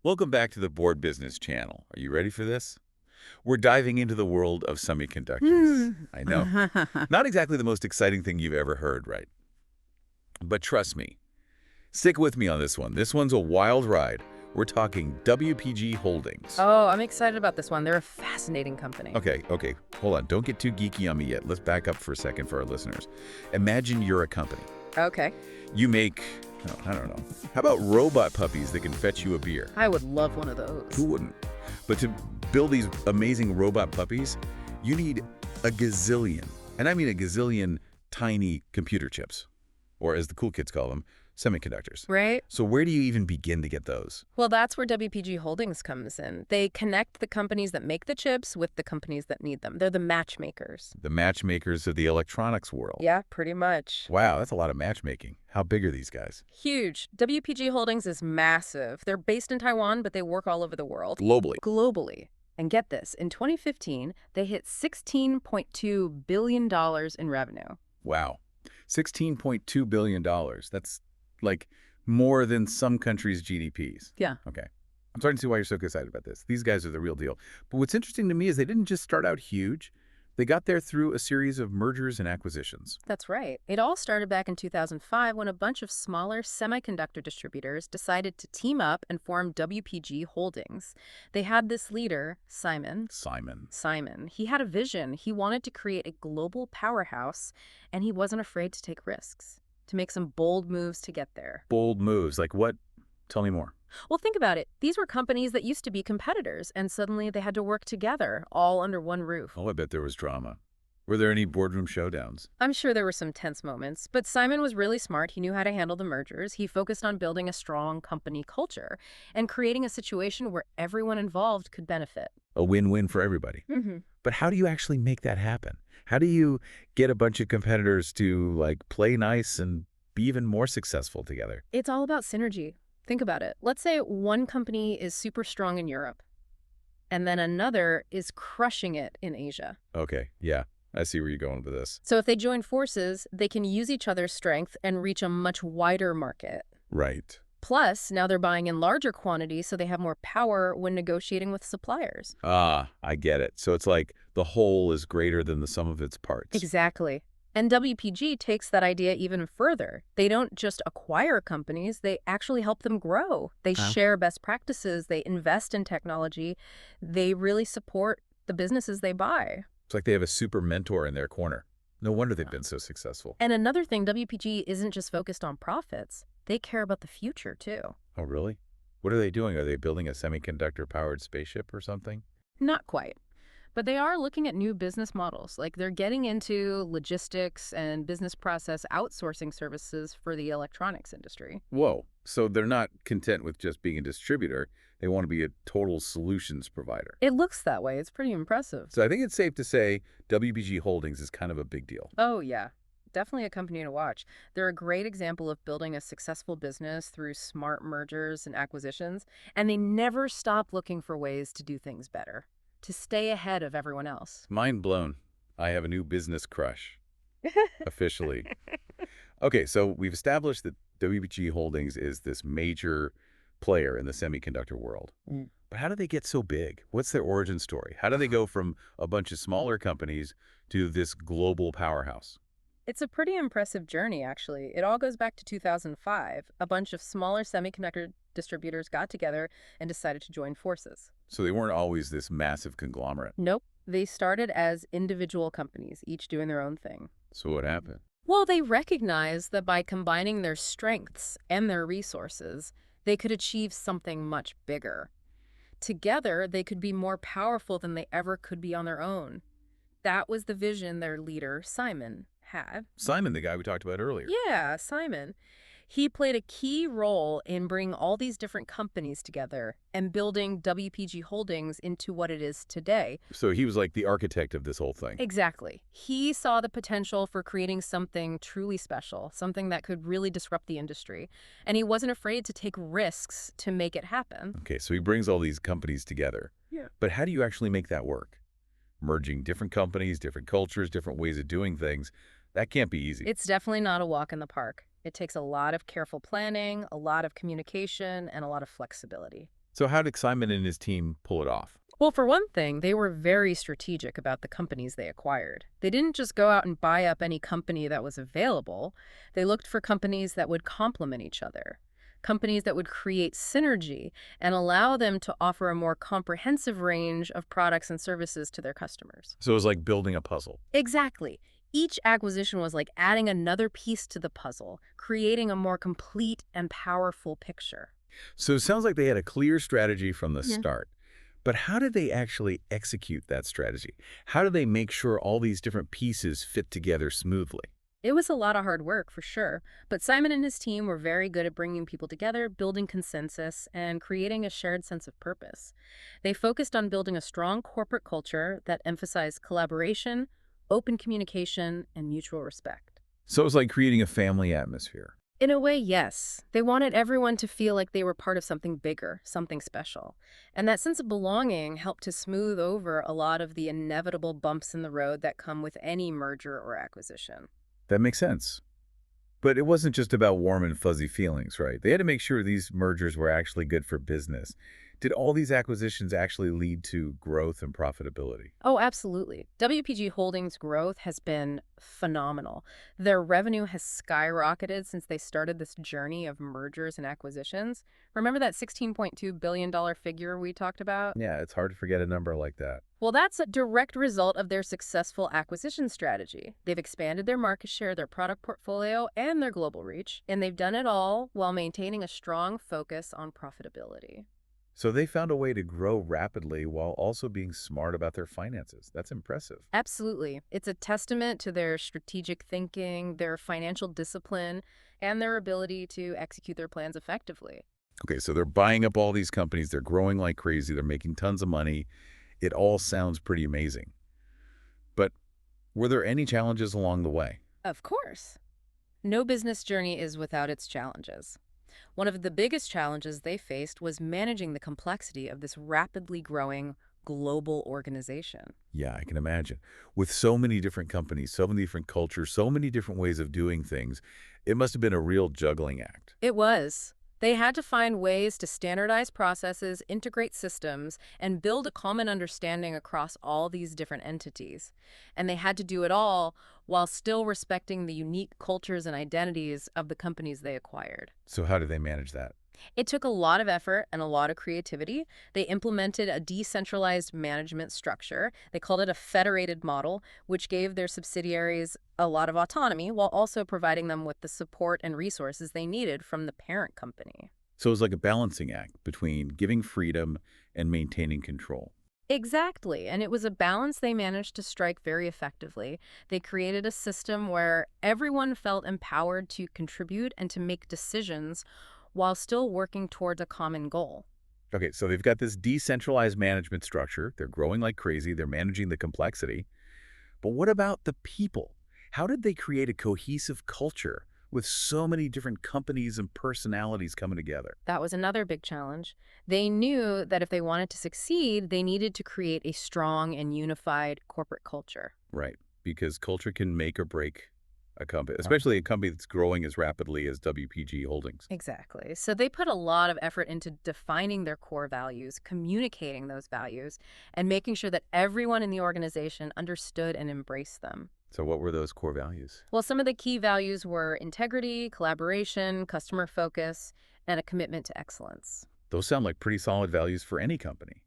Welcome back to the Board Business Channel. Are you ready for this? We're diving into the world of semiconductors. I know. Not exactly the most exciting thing you've ever heard, right? But trust me. Stick with me on this one. This one's a wild ride. We're talking WPG Holdings. Oh, I'm excited about this one. They're a fascinating company. Okay. Hold on. Don't get too geeky on me yet. Let's back up for a second for our listeners. Imagine you're a company. Okay. You make, I don't know, how about robot puppies that can fetch you a beer? I would love one of those. Who wouldn't? But to build these amazing robot puppies, you need a gazillion, and I mean a gazillion tiny computer chips, or as the cool kids call them, semiconductors. Right? So where do you even begin to get those? Well, that's where WPG Holdings comes in. They connect the companies that make the chips with the companies that need them. They're the matchmakers. The matchmakers of the electronics world. Yeah, pretty much. Wow, that's a lot of matchmaking. How big are these guys? Huge. WPG Holdings is massive. They're based in Taiwan, but they work all over the world. Globally. Globally. And get this, in 2015, they hit $16.2 billion in revenue. Wow. $16.2 billion. That's like more than some countries' GDPs. Yeah. Okay. I'm starting to see why you're so excited about this. These guys are the real deal. But what's interesting to me is they didn't just start out huge. They got there through a series of mergers and acquisitions. That's right. It all started back in 2005 when a bunch of smaller semiconductor distributors decided to team up and form WPG Holdings. They had this leader, Simon. He had a vision. He wanted to create a global powerhouse, and he wasn't afraid to take risks, to make some bold moves to get there. Bold moves. Like what? Tell me more. Well, think about it. These were companies that used to be competitors, and suddenly they had to work together, all under one roof. Oh, I bet there was drama. Were there any boardroom showdowns? I'm sure there were some tense moments, but Simon was really smart. He knew how to handle the mergers. He focused on building a strong company culture and creating a situation where everyone involved could benefit. A win-win for everybody. Mm-hmm. But how do you actually make that happen? How do you get a bunch of competitors to, like, play nice and be even more successful together? It's all about synergy. Think about it. Let's say one company is super strong in Europe, and then another is crushing it in Asia. Okay, yeah, I see where you're going with this. So if they join forces, they can use each other's strength and reach a much wider market. Right. Plus, now they're buying in larger quantities, so they have more power when negotiating with suppliers. Ah, I get it. So it's like the whole is greater than the sum of its parts. Exactly. And WPG takes that idea even further. They don't just acquire companies, they actually help them grow. They share best practices, they invest in technology, they really support the businesses they buy. It's like they have a super mentor in their corner. No wonder they've been so successful. And another thing, WPG isn't just focused on profits. They care about the future, too. Oh, really? What are they doing? Are they building a semiconductor-powered spaceship or something? Not quite. But they are looking at new business models, like they're getting into logistics and business process outsourcing services for the electronics industry. Whoa. So they're not content with just being a distributor. They want to be a total solutions provider. It looks that way. It's pretty impressive. So I think it's safe to say WPG Holdings is kind of a big deal. Oh, yeah. Definitely a company to watch. They're a great example of building a successful business through smart mergers and acquisitions, and they never stop looking for ways to do things better, to stay ahead of everyone else. Mind blown. I have a new business crush. Officially. Okay, so we've established that WPG Holdings is this major player in the semiconductor world. But how do they get so big? What's their origin story? How do they go from a bunch of smaller companies to this global powerhouse? It's a pretty impressive journey, actually. It all goes back to 2005. A bunch of smaller semiconductor distributors got together and decided to join forces. So they weren't always this massive conglomerate. Nope. They started as individual companies, each doing their own thing. So what happened? Well, they recognized that by combining their strengths and their resources, they could achieve something much bigger. Together, they could be more powerful than they ever could be on their own. That was the vision their leader, Simon, had. Simon, the guy we talked about earlier. Yeah, Simon. He played a key role in bringing all these different companies together and building WPG Holdings into what it is today. So he was like the architect of this whole thing. Exactly. He saw the potential for creating something truly special, something that could really disrupt the industry. And he wasn't afraid to take risks to make it happen. Okay, so he brings all these companies together. Yeah. But how do you actually make that work? Merging different companies, different cultures, different ways of doing things. That can't be easy. It's definitely not a walk in the park. It takes a lot of careful planning, a lot of communication, and a lot of flexibility. So how did Simon and his team pull it off? Well, for one thing, they were very strategic about the companies they acquired. They didn't just go out and buy up any company that was available. They looked for companies that would complement each other, companies that would create synergy and allow them to offer a more comprehensive range of products and services to their customers. So it was like building a puzzle. Exactly. Each acquisition was like adding another piece to the puzzle, creating a more complete and powerful picture. So it sounds like they had a clear strategy from the start. But how did they actually execute that strategy? How do they make sure all these different pieces fit together smoothly? It was a lot of hard work, for sure. But Simon and his team were very good at bringing people together, building consensus, and creating a shared sense of purpose. They focused on building a strong corporate culture that emphasized collaboration, open communication, and mutual respect. So it was like creating a family atmosphere. In a way, yes. They wanted everyone to feel like they were part of something bigger, something special. And that sense of belonging helped to smooth over a lot of the inevitable bumps in the road that come with any merger or acquisition. That makes sense. But it wasn't just about warm and fuzzy feelings, right? They had to make sure these mergers were actually good for business. Did all these acquisitions actually lead to growth and profitability? Oh, absolutely. WPG Holdings' growth has been phenomenal. Their revenue has skyrocketed since they started this journey of mergers and acquisitions. Remember that $16.2 billion figure we talked about? Yeah, it's hard to forget a number like that. Well, that's a direct result of their successful acquisition strategy. They've expanded their market share, their product portfolio, and their global reach, and they've done it all while maintaining a strong focus on profitability. So they found a way to grow rapidly while also being smart about their finances. That's impressive. Absolutely. It's a testament to their strategic thinking, their financial discipline, and their ability to execute their plans effectively. Okay, so they're buying up all these companies. They're growing like crazy. They're making tons of money. It all sounds pretty amazing. But were there any challenges along the way? Of course. No business journey is without its challenges. One of the biggest challenges they faced was managing the complexity of this rapidly growing global organization. Yeah, I can imagine. With so many different companies, so many different cultures, so many different ways of doing things, it must have been a real juggling act. It was. They had to find ways to standardize processes, integrate systems, and build a common understanding across all these different entities. And they had to do it all while still respecting the unique cultures and identities of the companies they acquired. So how did they manage that? It took a lot of effort and a lot of creativity. They implemented a decentralized management structure. They called it a federated model, which gave their subsidiaries a lot of autonomy while also providing them with the support and resources they needed from the parent company. So it was like a balancing act between giving freedom and maintaining control. Exactly, and it was a balance they managed to strike very effectively. They created a system where everyone felt empowered to contribute and to make decisions while still working towards a common goal. Okay, so they've got this decentralized management structure. They're growing like crazy. They're managing the complexity. But what about the people? How did they create a cohesive culture with so many different companies and personalities coming together? That was another big challenge. They knew that if they wanted to succeed, they needed to create a strong and unified corporate culture. Right, because culture can make or break a company, especially a company that's growing as rapidly as WPG Holdings. Exactly. So they put a lot of effort into defining their core values, communicating those values, and making sure that everyone in the organization understood and embraced them. So what were those core values? Well, some of the key values were integrity, collaboration, customer focus, and a commitment to excellence. Those sound like pretty solid values for any company.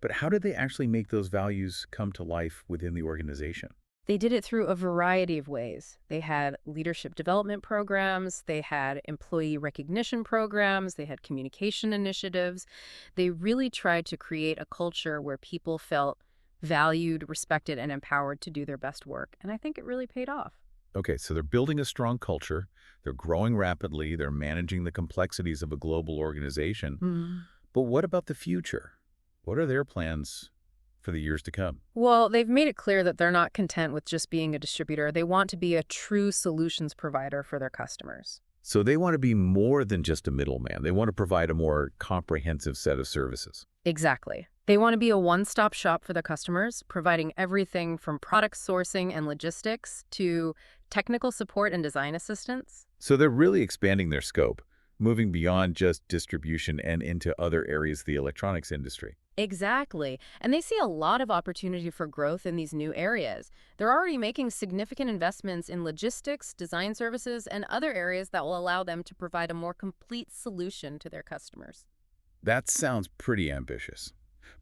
But how did they actually make those values come to life within the organization? They did it through a variety of ways. They had leadership development programs, they had employee recognition programs, they had communication initiatives. They really tried to create a culture where people felt valued, respected, and empowered to do their best work. And I think it really paid off. Okay, so they're building a strong culture, they're growing rapidly, they're managing the complexities of a global organization. But what about the future? What are their plans for the years to come? Well, they've made it clear that they're not content with just being a distributor. They want to be a true solutions provider for their customers. So they want to be more than just a middleman. They want to provide a more comprehensive set of services. Exactly. They want to be a one-stop shop for their customers, providing everything from product sourcing and logistics to technical support and design assistance. So they're really expanding their scope, moving beyond just distribution and into other areas of the electronics industry. Exactly. And they see a lot of opportunity for growth in these new areas. They're already making significant investments in logistics, design services, and other areas that will allow them to provide a more complete solution to their customers. That sounds pretty ambitious.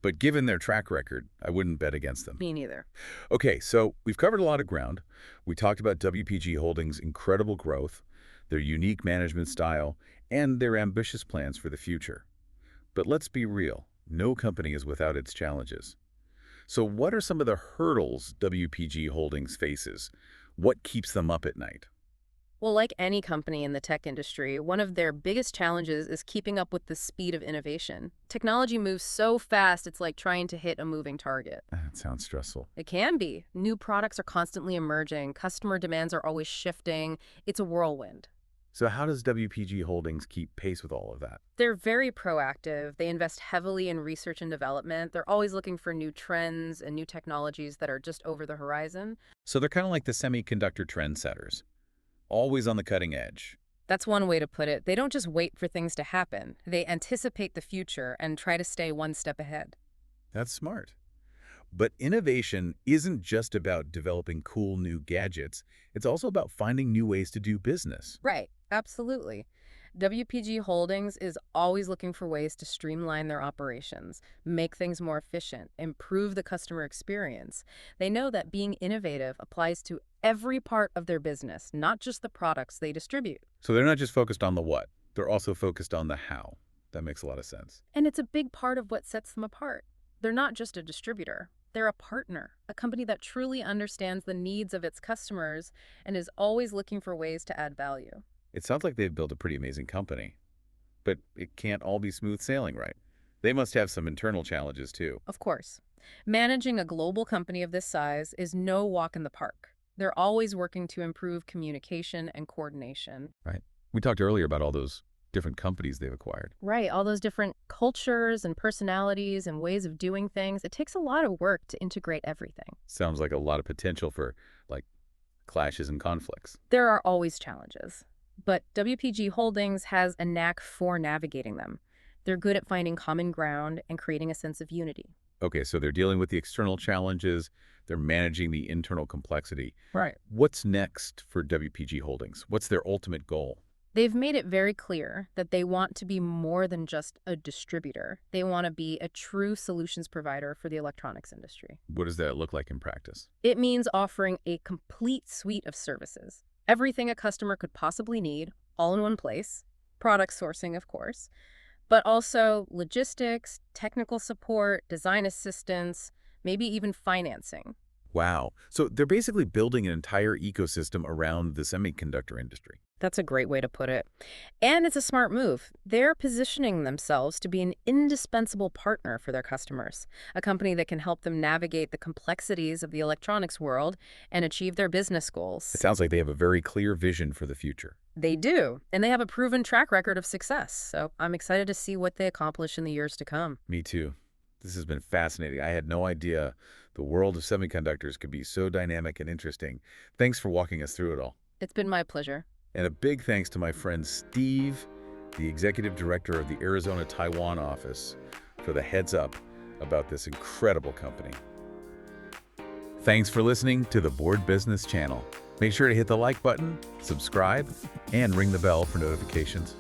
But given their track record, I wouldn't bet against them. Me neither. Okay, so we've covered a lot of ground. We talked about WPG Holdings' incredible growth, their unique management style, and their ambitious plans for the future. But let's be real. No company is without its challenges. So what are some of the hurdles WPG Holdings faces? What keeps them up at night? Well, like any company in the tech industry, one of their biggest challenges is keeping up with the speed of innovation. Technology moves so fast, it's like trying to hit a moving target. That sounds stressful. It can be. New products are constantly emerging. Customer demands are always shifting. It's a whirlwind. So how does WPG Holdings keep pace with all of that? They're very proactive. They invest heavily in research and development. They're always looking for new trends and new technologies that are just over the horizon. So they're kind of like the semiconductor trendsetters, always on the cutting edge. That's one way to put it. They don't just wait for things to happen. They anticipate the future and try to stay one step ahead. That's smart. But innovation isn't just about developing cool new gadgets. It's also about finding new ways to do business. Right. Absolutely. WPG Holdings is always looking for ways to streamline their operations, make things more efficient, improve the customer experience. They know that being innovative applies to every part of their business, not just the products they distribute. So they're not just focused on the what, they're also focused on the how. That makes a lot of sense. And it's a big part of what sets them apart. They're not just a distributor. They're a partner, a company that truly understands the needs of its customers and is always looking for ways to add value. It sounds like they've built a pretty amazing company. But it can't all be smooth sailing, right? They must have some internal challenges, too. Of course. Managing a global company of this size is no walk in the park. They're always working to improve communication and coordination. Right. We talked earlier about all those different companies they've acquired. Right. All those different cultures and personalities and ways of doing things. It takes a lot of work to integrate everything. Sounds like a lot of potential for, like, clashes and conflicts. There are always challenges. But WPG Holdings has a knack for navigating them. They're good at finding common ground and creating a sense of unity. Okay, so they're dealing with the external challenges. They're managing the internal complexity. Right. What's next for WPG Holdings? What's their ultimate goal? They've made it very clear that they want to be more than just a distributor. They want to be a true solutions provider for the electronics industry. What does that look like in practice? It means offering a complete suite of services. Everything a customer could possibly need, all in one place. Product sourcing, of course. But also logistics, technical support, design assistance, maybe even financing. Wow. So they're basically building an entire ecosystem around the semiconductor industry. That's a great way to put it. And it's a smart move. They're positioning themselves to be an indispensable partner for their customers, a company that can help them navigate the complexities of the electronics world and achieve their business goals. It sounds like they have a very clear vision for the future. They do, and they have a proven track record of success. So I'm excited to see what they accomplish in the years to come. Me too. This has been fascinating. I had no idea the world of semiconductors could be so dynamic and interesting. Thanks for walking us through it all. It's been my pleasure. And a big thanks to my friend Steve, the executive director of the Arizona Taiwan office, for the heads up about this incredible company. Thanks for listening to the Board Business Channel. Make sure to hit the like button, subscribe, and ring the bell for notifications.